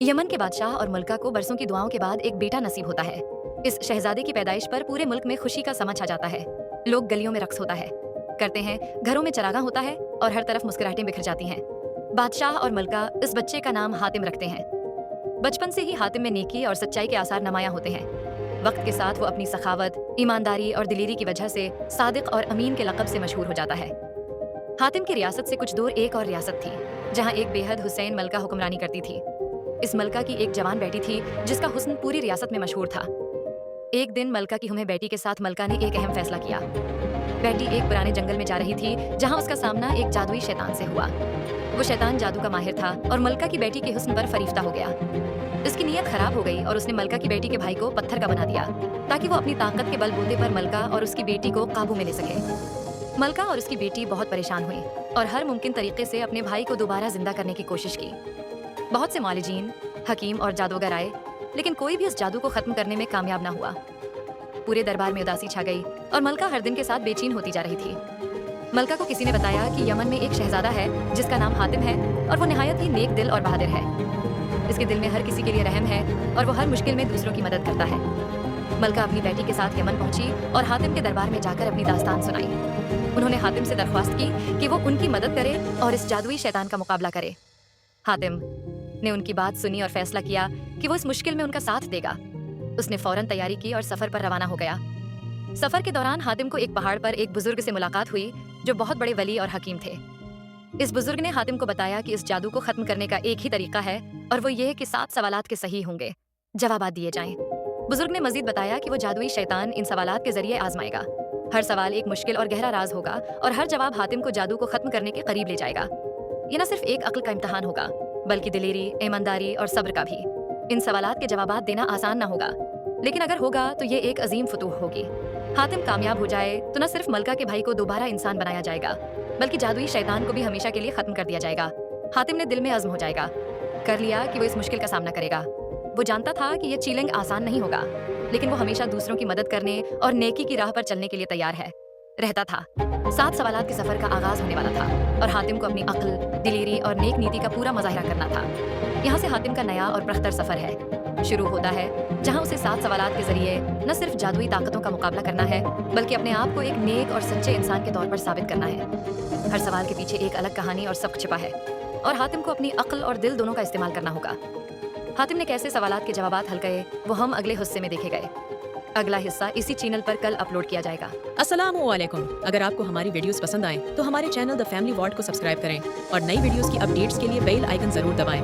Yemen के बादशाह और मलका को बरसों की दुआओं के बाद एक बेटा नसीब होता है। इस शहजादे की पैदाइश पर पूरे मुल्क में खुशी का समा छा जाता है। लोग गलियों में रक्स होता है करते हैं, घरों में चरागां होता है और हर तरफ मुस्कुराहटें बिखर जाती हैं। बादशाह और मलका इस बच्चे का नाम हातिम रखते हैं। बचपन से ही हातिम में नेकी और सच्चाई के आसार नमायां होते हैं। वक्त के साथ वो अपनी सखावत, ईमानदारी और दिलेरी की वजह से सादिक और अमीन के लक़ब से मशहूर हो जाता है। हातिम की रियासत से कुछ दूर एक और रियासत थी, जहाँ एक बेहद हुसैन मलका हुक्मरानी करती थी। इस मलका की एक जवान बेटी थी जिसका हुस्न पूरी रियासत में मशहूर था। एक दिन मलका की हुमे बेटी के साथ मलका ने एक अहम फैसला किया। बेटी एक पुराने जंगल में जा रही थी जहां उसका सामना एक जादुई शैतान से हुआ। वो शैतान जादू का माहिर था और मलका की बेटी के हुस्न पर फरीफ्ता हो गया। इसकी नीयत खराब हो गई और उसने मलका की बेटी के भाई को पत्थर का बना दिया ताकि वो अपनी ताकत के बलबूते पर मलका और उसकी बेटी को काबू में ले सके। मलका और उसकी बेटी बहुत परेशान हुई और हर मुमकिन तरीके से अपने भाई को दोबारा जिंदा करने की कोशिश की। बहुत से मालिजीन, हकीम और जादूगर आए, लेकिन कोई भी इस जादू को खत्म करने में कामयाब ना हुआ। पूरे दरबार में उदासी छा गई और मलका हर दिन के साथ बेचैन होती जा रही थी। मलका को किसी ने बताया कि यमन में एक शहजादा है जिसका नाम हातिम है और वो निहायत ही नेक दिल और बहादुर है। इसके दिल में हर किसी के लिए रहम है और वो हर मुश्किल में दूसरों की मदद करता है। मलका अपनी बेटी के साथ यमन पहुंची और हातिम के दरबार में जाकर अपनी दास्तान सुनाई। उन्होंने हातिम से दरख्वास्त की कि वो उनकी मदद करे और इस जादुई शैतान का मुकाबला करे। हातिम ने उनकी बात सुनी और फैसला किया कि वो इस मुश्किल में उनका साथ देगा। उसने फौरन तैयारी की और सफर पर रवाना हो गया। सफर के दौरान हातिम को एक पहाड़ पर एक बुजुर्ग से मुलाकात हुई जो बहुत बड़े वली और हकीम थे। इस बुजुर्ग ने हातिम को बताया कि इस जादू को खत्म करने का एक ही तरीका है और वो ये कि 7 सवालात के सही होंगे, जवाबात दिए जाएं। बुजुर्ग ने मजीद बताया कि वो जादुई शैतान इन सवालात के जरिए आजमाएगा। हर सवाल एक मुश्किल और गहरा राज होगा और हर जवाब हातिम को जादू को खत्म करने के करीब ले जाएगा। ये न सिर्फ एक अक्ल का इम्तहान होगा बल्कि दिलेरी, ईमानदारी और सब्र का भी। इन सवालात के जवाबात देना आसान ना होगा, लेकिन अगर होगा तो ये एक अजीम फतूह होगी। हातिम कामयाब हो जाए तो न सिर्फ मलका के भाई को दोबारा इंसान बनाया जाएगा बल्कि जादुई शैतान को भी हमेशा के लिए खत्म कर दिया जाएगा। हातिम ने दिल में अज़्म हो जाएगा कर लिया कि वो इस मुश्किल का सामना करेगा। वो जानता था कि ये चैलेंज आसान नहीं होगा, लेकिन वो हमेशा दूसरों की मदद करने और नेकी की राह पर चलने के लिए तैयार है रहता था। 7 सवालात के सफर का आगाज होने वाला था और हातिम को अपनी अक्ल, दिलेरी और नेक नीति का पूरा मुजाहिरा करना था। यहाँ से हातिम का नया और प्रख्तर सफर है शुरू होता है, जहाँ उसे 7 सवालात के जरिए न सिर्फ जादुई ताकतों का मुकाबला करना है बल्कि अपने आप को एक नेक और सच्चे इंसान के तौर पर साबित करना है। हर सवाल के पीछे एक अलग कहानी और सबक छिपा है और हातिम को अपनी अक्ल और दिल दोनों का इस्तेमाल करना होगा। हातिम ने कैसे सवालात के जवाबात हल किए वो हम अगले हिस्से में देखे गए। अगला हिस्सा इसी चैनल पर कल अपलोड किया जाएगा। अस्सलामुअलैकुम। अगर आपको हमारी वीडियोस पसंद आए तो हमारे चैनल द फैमिली वॉल्ट को सब्सक्राइब करें और नई वीडियोस की अपडेट्स के लिए बेल आइकन जरूर दबाएं।